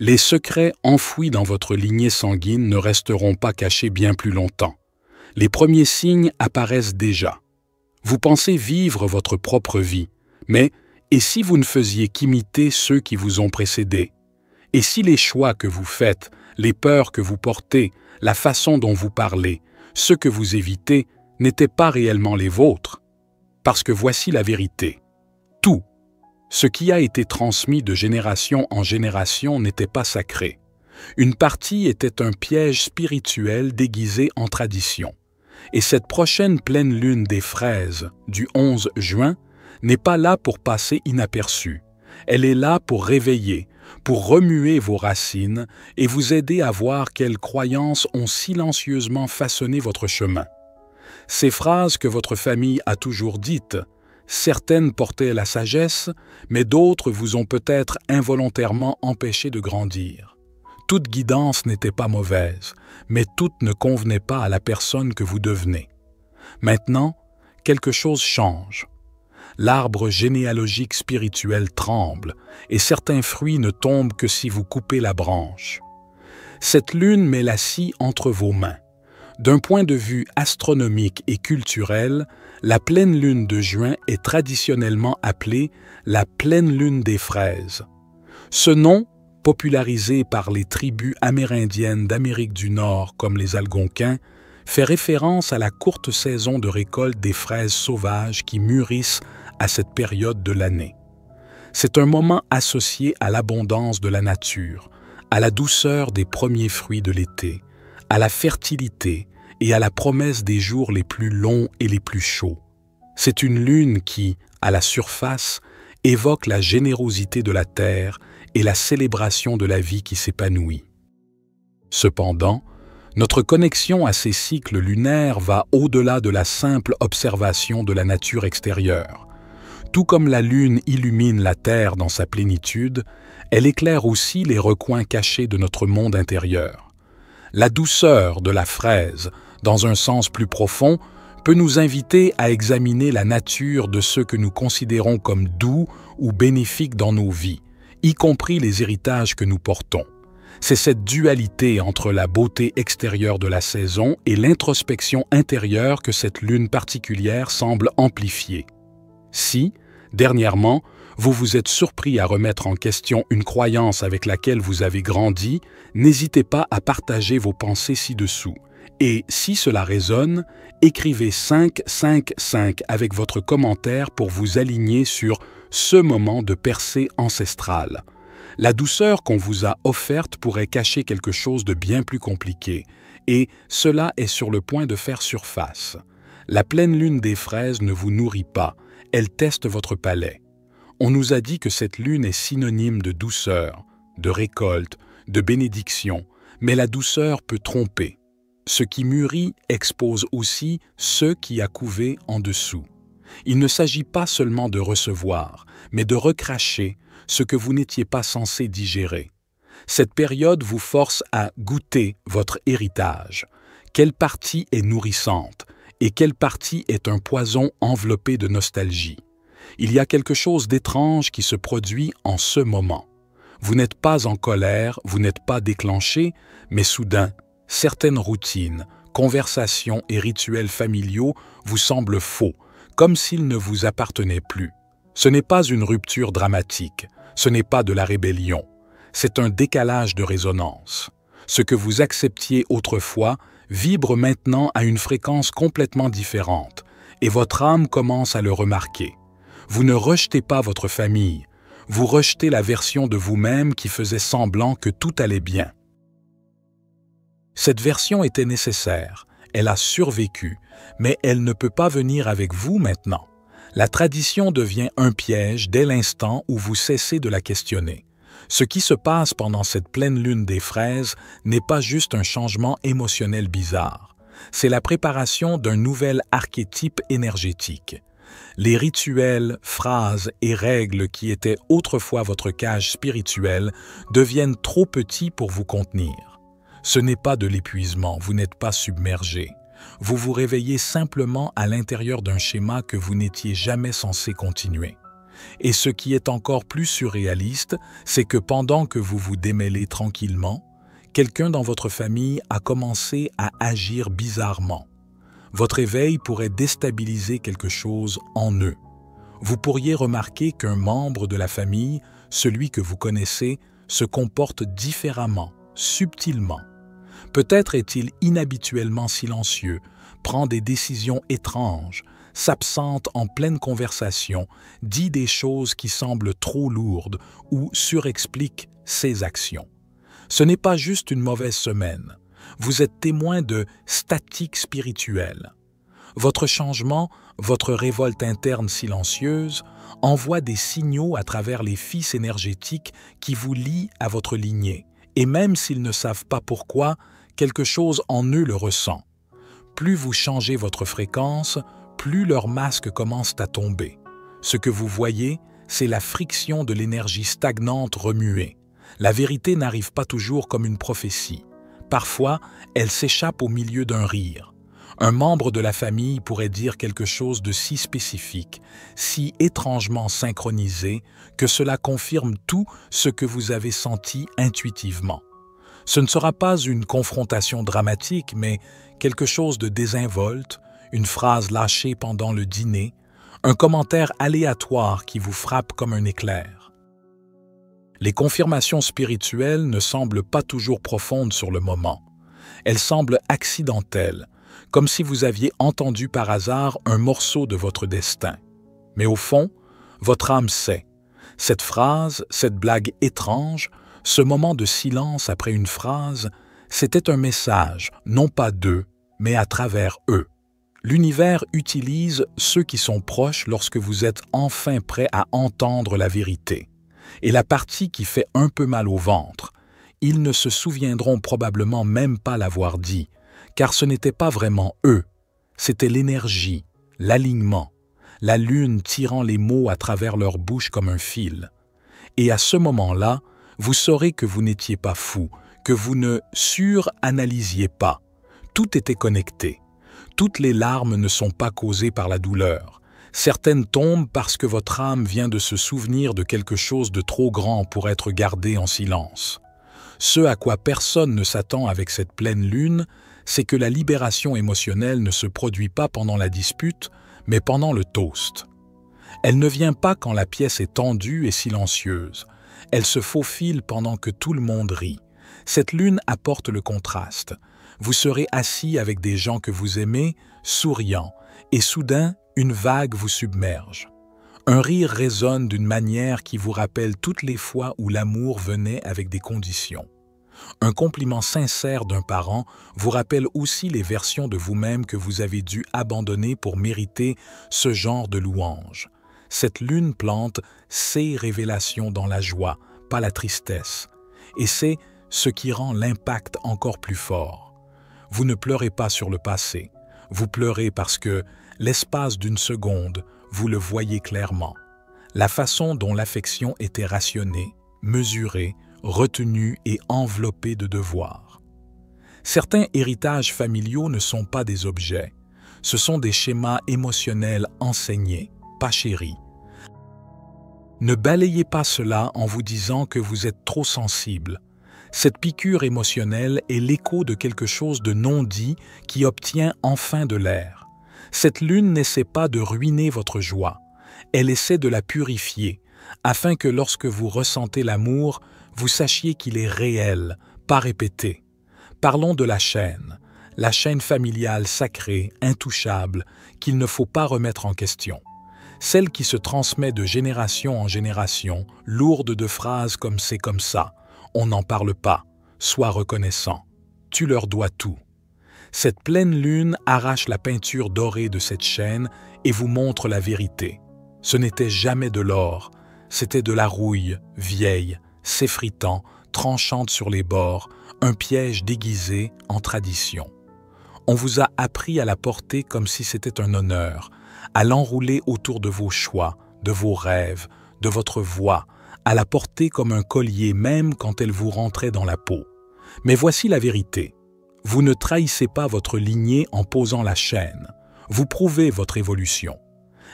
Les secrets enfouis dans votre lignée sanguine ne resteront pas cachés bien plus longtemps. Les premiers signes apparaissent déjà. Vous pensez vivre votre propre vie, mais et si vous ne faisiez qu'imiter ceux qui vous ont précédés? Et si les choix que vous faites, les peurs que vous portez, la façon dont vous parlez, ce que vous évitez, n'étaient pas réellement les vôtres? Parce que voici la vérité. Tout, ce qui a été transmis de génération en génération n'était pas sacré. Une partie était un piège spirituel déguisé en tradition. Et cette prochaine pleine lune des fraises, du 11 juin, n'est pas là pour passer inaperçue. Elle est là pour réveiller, pour remuer vos racines et vous aider à voir quelles croyances ont silencieusement façonné votre chemin. Ces phrases que votre famille a toujours dites, certaines portaient la sagesse, mais d'autres vous ont peut-être involontairement empêché de grandir. Toute guidance n'était pas mauvaise, mais toute ne convenait pas à la personne que vous devenez. Maintenant, quelque chose change. L'arbre généalogique spirituel tremble, et certains fruits ne tombent que si vous coupez la branche. Cette lune met la scie entre vos mains. D'un point de vue astronomique et culturel, la pleine lune de juin est traditionnellement appelée la pleine lune des fraises. Ce nom, popularisé par les tribus amérindiennes d'Amérique du Nord comme les Algonquins, fait référence à la courte saison de récolte des fraises sauvages qui mûrissent à cette période de l'année. C'est un moment associé à l'abondance de la nature, à la douceur des premiers fruits de l'été, à la fertilité et à la promesse des jours les plus longs et les plus chauds. C'est une lune qui, à la surface, évoque la générosité de la terre et la célébration de la vie qui s'épanouit. Cependant, notre connexion à ces cycles lunaires va au-delà de la simple observation de la nature extérieure. Tout comme la lune illumine la terre dans sa plénitude, elle éclaire aussi les recoins cachés de notre monde intérieur. La douceur de la fraise, dans un sens plus profond, peut nous inviter à examiner la nature de ce que nous considérons comme doux ou bénéfiques dans nos vies, y compris les héritages que nous portons. C'est cette dualité entre la beauté extérieure de la saison et l'introspection intérieure que cette lune particulière semble amplifier. Si, dernièrement, vous vous êtes surpris à remettre en question une croyance avec laquelle vous avez grandi, n'hésitez pas à partager vos pensées ci-dessous. Et si cela résonne, écrivez 555 avec votre commentaire pour vous aligner sur ce moment de percée ancestrale. La douceur qu'on vous a offerte pourrait cacher quelque chose de bien plus compliqué, et cela est sur le point de faire surface. La pleine lune des fraises ne vous nourrit pas, elle teste votre palais. On nous a dit que cette lune est synonyme de douceur, de récolte, de bénédiction, mais la douceur peut tromper. Ce qui mûrit expose aussi ce qui a couvé en dessous. Il ne s'agit pas seulement de recevoir, mais de recracher ce que vous n'étiez pas censé digérer. Cette période vous force à goûter votre héritage. Quelle partie est nourrissante et quelle partie est un poison enveloppé de nostalgie? Il y a quelque chose d'étrange qui se produit en ce moment. Vous n'êtes pas en colère, vous n'êtes pas déclenché, mais soudain, certaines routines, conversations et rituels familiaux vous semblent faux, comme s'ils ne vous appartenaient plus. Ce n'est pas une rupture dramatique, ce n'est pas de la rébellion, c'est un décalage de résonance. Ce que vous acceptiez autrefois vibre maintenant à une fréquence complètement différente, et votre âme commence à le remarquer. Vous ne rejetez pas votre famille, vous rejetez la version de vous-même qui faisait semblant que tout allait bien. Cette version était nécessaire, elle a survécu, mais elle ne peut pas venir avec vous maintenant. La tradition devient un piège dès l'instant où vous cessez de la questionner. Ce qui se passe pendant cette pleine lune des fraises n'est pas juste un changement émotionnel bizarre, c'est la préparation d'un nouvel archétype énergétique. Les rituels, phrases et règles qui étaient autrefois votre cage spirituelle deviennent trop petits pour vous contenir. Ce n'est pas de l'épuisement, vous n'êtes pas submergé. Vous vous réveillez simplement à l'intérieur d'un schéma que vous n'étiez jamais censé continuer. Et ce qui est encore plus surréaliste, c'est que pendant que vous vous démêlez tranquillement, quelqu'un dans votre famille a commencé à agir bizarrement. Votre éveil pourrait déstabiliser quelque chose en eux. Vous pourriez remarquer qu'un membre de la famille, celui que vous connaissez, se comporte différemment, subtilement. Peut-être est-il inhabituellement silencieux, prend des décisions étranges, s'absente en pleine conversation, dit des choses qui semblent trop lourdes ou surexplique ses actions. Ce n'est pas juste une mauvaise semaine. Vous êtes témoin de statique spirituelle. Votre changement, votre révolte interne silencieuse, envoie des signaux à travers les fils énergétiques qui vous lient à votre lignée. Et même s'ils ne savent pas pourquoi, quelque chose en eux le ressent. Plus vous changez votre fréquence, plus leurs masques commencent à tomber. Ce que vous voyez, c'est la friction de l'énergie stagnante remuée. La vérité n'arrive pas toujours comme une prophétie. Parfois, elle s'échappe au milieu d'un rire. Un membre de la famille pourrait dire quelque chose de si spécifique, si étrangement synchronisé, que cela confirme tout ce que vous avez senti intuitivement. Ce ne sera pas une confrontation dramatique, mais quelque chose de désinvolte, une phrase lâchée pendant le dîner, un commentaire aléatoire qui vous frappe comme un éclair. Les confirmations spirituelles ne semblent pas toujours profondes sur le moment. Elles semblent accidentelles, comme si vous aviez entendu par hasard un morceau de votre destin. Mais au fond, votre âme sait. Cette phrase, cette blague étrange, ce moment de silence après une phrase, c'était un message, non pas d'eux, mais à travers eux. L'univers utilise ceux qui sont proches lorsque vous êtes enfin prêt à entendre la vérité. Et la partie qui fait un peu mal au ventre, ils ne se souviendront probablement même pas l'avoir dit, car ce n'était pas vraiment eux, c'était l'énergie, l'alignement, la lune tirant les mots à travers leur bouche comme un fil. Et à ce moment-là, vous saurez que vous n'étiez pas fou, que vous ne suranalysiez pas. Tout était connecté. Toutes les larmes ne sont pas causées par la douleur. Certaines tombent parce que votre âme vient de se souvenir de quelque chose de trop grand pour être gardé en silence. Ce à quoi personne ne s'attend avec cette pleine lune, c'est que la libération émotionnelle ne se produit pas pendant la dispute, mais pendant le toast. Elle ne vient pas quand la pièce est tendue et silencieuse. Elle se faufile pendant que tout le monde rit. Cette lune apporte le contraste. Vous serez assis avec des gens que vous aimez, souriant, et soudain, une vague vous submerge. Un rire résonne d'une manière qui vous rappelle toutes les fois où l'amour venait avec des conditions. Un compliment sincère d'un parent vous rappelle aussi les versions de vous-même que vous avez dû abandonner pour mériter ce genre de louange. Cette lune plante ses révélations dans la joie, pas la tristesse. Et c'est ce qui rend l'impact encore plus fort. Vous ne pleurez pas sur le passé. Vous pleurez parce que, l'espace d'une seconde, vous le voyez clairement. La façon dont l'affection était rationnée, mesurée, retenue et enveloppée de devoirs. Certains héritages familiaux ne sont pas des objets. Ce sont des schémas émotionnels enseignés, pas chéris. Ne balayez pas cela en vous disant que vous êtes trop sensible. Cette piqûre émotionnelle est l'écho de quelque chose de non dit qui obtient enfin de l'air. Cette lune n'essaie pas de ruiner votre joie. Elle essaie de la purifier, afin que lorsque vous ressentez l'amour, vous sachiez qu'il est réel, pas répété. Parlons de la chaîne familiale sacrée, intouchable, qu'il ne faut pas remettre en question. Celle qui se transmet de génération en génération, lourde de phrases comme « c'est comme ça », « on n'en parle pas », « sois reconnaissant », « tu leur dois tout ». Cette pleine lune arrache la peinture dorée de cette chaîne et vous montre la vérité. Ce n'était jamais de l'or, c'était de la rouille, vieille, s'effritant, tranchante sur les bords, un piège déguisé en tradition. On vous a appris à la porter comme si c'était un honneur, à l'enrouler autour de vos choix, de vos rêves, de votre voix, à la porter comme un collier même quand elle vous rentrait dans la peau. Mais voici la vérité. Vous ne trahissez pas votre lignée en posant la chaîne. Vous prouvez votre évolution.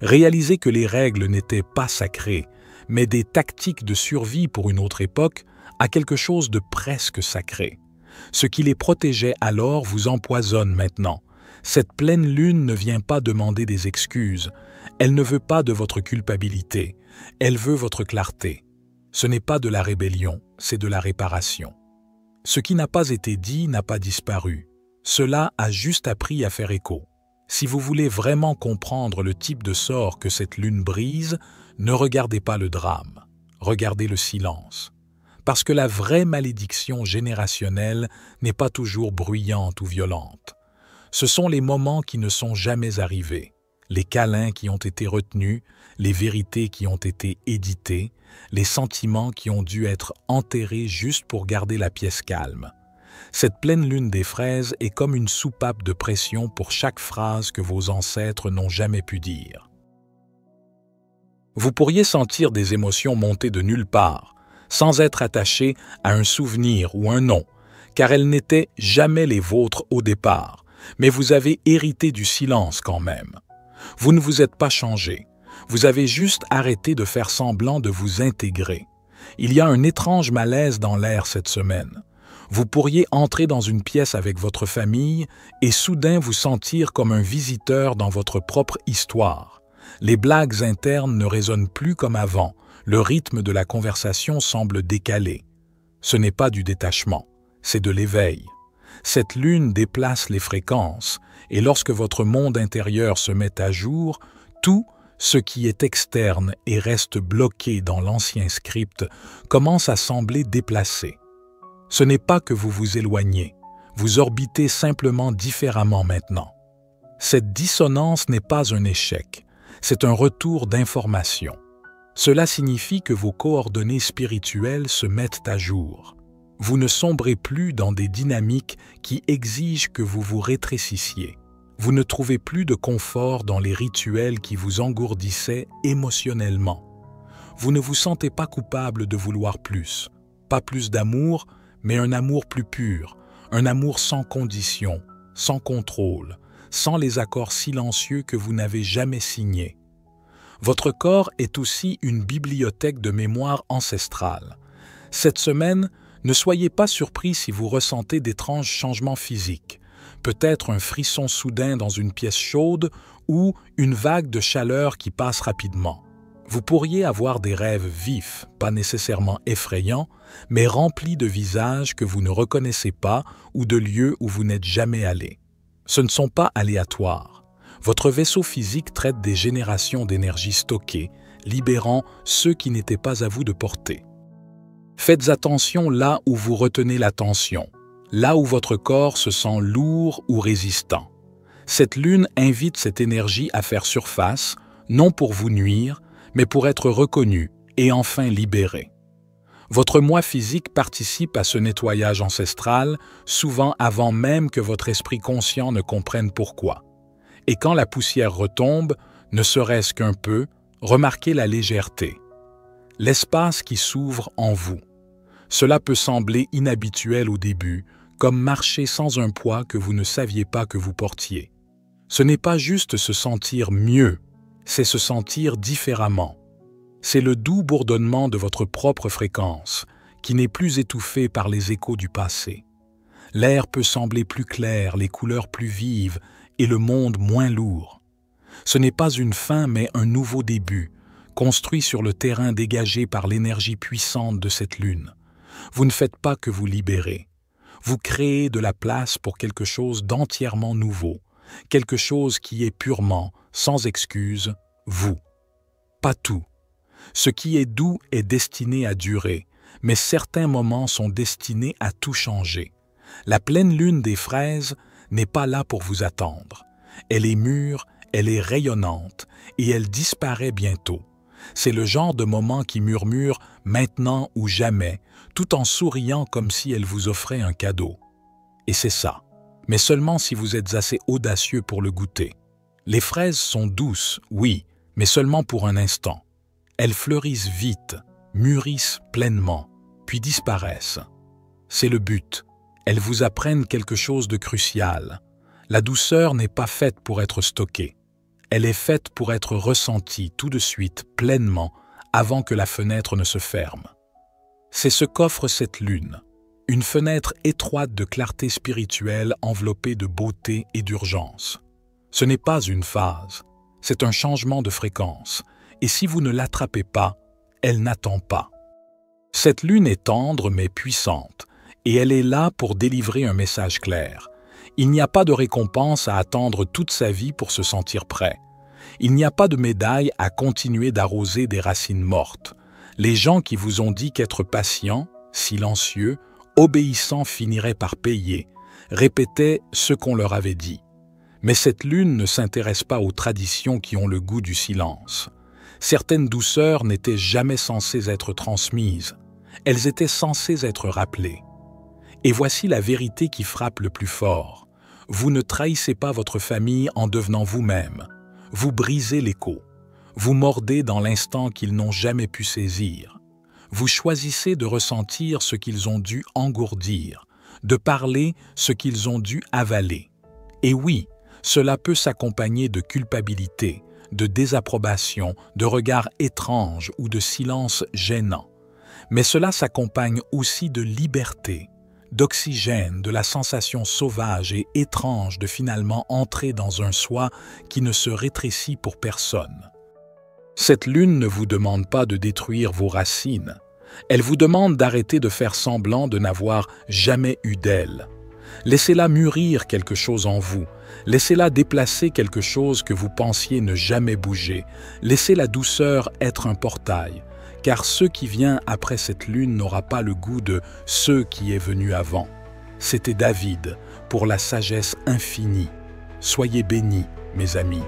Réaliser que les règles n'étaient pas sacrées, mais des tactiques de survie pour une autre époque, a quelque chose de presque sacré. Ce qui les protégeait alors vous empoisonne maintenant. Cette pleine lune ne vient pas demander des excuses. Elle ne veut pas de votre culpabilité. Elle veut votre clarté. Ce n'est pas de la rébellion, c'est de la réparation. Ce qui n'a pas été dit n'a pas disparu. Cela a juste appris à faire écho. Si vous voulez vraiment comprendre le type de sort que cette lune brise, ne regardez pas le drame, regardez le silence. Parce que la vraie malédiction générationnelle n'est pas toujours bruyante ou violente. Ce sont les moments qui ne sont jamais arrivés, les câlins qui ont été retenus, les vérités qui ont été éditées, les sentiments qui ont dû être enterrés juste pour garder la pièce calme. Cette pleine lune des fraises est comme une soupape de pression pour chaque phrase que vos ancêtres n'ont jamais pu dire. Vous pourriez sentir des émotions monter de nulle part, sans être attaché à un souvenir ou un nom, car elles n'étaient jamais les vôtres au départ, mais vous avez hérité du silence quand même. Vous ne vous êtes pas changé, vous avez juste arrêté de faire semblant de vous intégrer. Il y a un étrange malaise dans l'air cette semaine. Vous pourriez entrer dans une pièce avec votre famille et soudain vous sentir comme un visiteur dans votre propre histoire. Les blagues internes ne résonnent plus comme avant, le rythme de la conversation semble décalé. Ce n'est pas du détachement, c'est de l'éveil. Cette lune déplace les fréquences, et lorsque votre monde intérieur se met à jour, tout ce qui est externe et reste bloqué dans l'ancien script commence à sembler déplacé. Ce n'est pas que vous vous éloignez, vous orbitez simplement différemment maintenant. Cette dissonance n'est pas un échec, c'est un retour d'information. Cela signifie que vos coordonnées spirituelles se mettent à jour. Vous ne sombrez plus dans des dynamiques qui exigent que vous vous rétrécissiez. Vous ne trouvez plus de confort dans les rituels qui vous engourdissaient émotionnellement. Vous ne vous sentez pas coupable de vouloir plus. Pas plus d'amour, mais un amour plus pur, un amour sans condition, sans contrôle, sans les accords silencieux que vous n'avez jamais signés. Votre corps est aussi une bibliothèque de mémoire ancestrale. Cette semaine, ne soyez pas surpris si vous ressentez d'étranges changements physiques, peut-être un frisson soudain dans une pièce chaude ou une vague de chaleur qui passe rapidement. Vous pourriez avoir des rêves vifs, pas nécessairement effrayants, mais remplis de visages que vous ne reconnaissez pas ou de lieux où vous n'êtes jamais allé. Ce ne sont pas aléatoires. Votre vaisseau physique traite des générations d'énergie stockées, libérant ceux qui n'étaient pas à vous de porter. Faites attention là où vous retenez l'attention, là où votre corps se sent lourd ou résistant. Cette lune invite cette énergie à faire surface, non pour vous nuire, mais pour être reconnu et enfin libéré. Votre moi physique participe à ce nettoyage ancestral, souvent avant même que votre esprit conscient ne comprenne pourquoi. Et quand la poussière retombe, ne serait-ce qu'un peu, remarquez la légèreté, l'espace qui s'ouvre en vous. Cela peut sembler inhabituel au début, comme marcher sans un poids que vous ne saviez pas que vous portiez. Ce n'est pas juste se sentir mieux, c'est se sentir différemment. C'est le doux bourdonnement de votre propre fréquence, qui n'est plus étouffé par les échos du passé. L'air peut sembler plus clair, les couleurs plus vives et le monde moins lourd. Ce n'est pas une fin mais un nouveau début, construit sur le terrain dégagé par l'énergie puissante de cette lune. Vous ne faites pas que vous libérer. Vous créez de la place pour quelque chose d'entièrement nouveau, quelque chose qui est purement, sans excuse, vous. Pas tout. Ce qui est doux est destiné à durer, mais certains moments sont destinés à tout changer. La pleine lune des fraises n'est pas là pour vous attendre. Elle est mûre, elle est rayonnante, et elle disparaît bientôt. C'est le genre de moment qui murmure « maintenant ou jamais », tout en souriant comme si elle vous offrait un cadeau. Et c'est ça, mais seulement si vous êtes assez audacieux pour le goûter. Les fraises sont douces, oui, mais seulement pour un instant. Elles fleurissent vite, mûrissent pleinement, puis disparaissent. C'est le but. Elles vous apprennent quelque chose de crucial. La douceur n'est pas faite pour être stockée. Elle est faite pour être ressentie tout de suite, pleinement, avant que la fenêtre ne se ferme. C'est ce qu'offre cette lune, une fenêtre étroite de clarté spirituelle enveloppée de beauté et d'urgence. Ce n'est pas une phase, c'est un changement de fréquence, et si vous ne l'attrapez pas, elle n'attend pas. Cette lune est tendre mais puissante, et elle est là pour délivrer un message clair. Il n'y a pas de récompense à attendre toute sa vie pour se sentir prêt. Il n'y a pas de médaille à continuer d'arroser des racines mortes. Les gens qui vous ont dit qu'être patient, silencieux, obéissant finirait par payer, répétaient ce qu'on leur avait dit. Mais cette lune ne s'intéresse pas aux traditions qui ont le goût du silence. Certaines douceurs n'étaient jamais censées être transmises. Elles étaient censées être rappelées. Et voici la vérité qui frappe le plus fort. Vous ne trahissez pas votre famille en devenant vous-même. Vous brisez l'écho. Vous mordez dans l'instant qu'ils n'ont jamais pu saisir. Vous choisissez de ressentir ce qu'ils ont dû engourdir, de parler ce qu'ils ont dû avaler. Et oui, cela peut s'accompagner de culpabilité, de désapprobation, de regards étranges ou de silence gênant. Mais cela s'accompagne aussi de liberté, d'oxygène, de la sensation sauvage et étrange de finalement entrer dans un soi qui ne se rétrécit pour personne. Cette lune ne vous demande pas de détruire vos racines. Elle vous demande d'arrêter de faire semblant de n'avoir jamais eu d'elle. Laissez-la mûrir quelque chose en vous. Laissez-la déplacer quelque chose que vous pensiez ne jamais bouger. Laissez la douceur être un portail, car ce qui vient après cette lune n'aura pas le goût de ce qui est venu avant. C'était David pour la sagesse infinie. Soyez bénis, mes amis.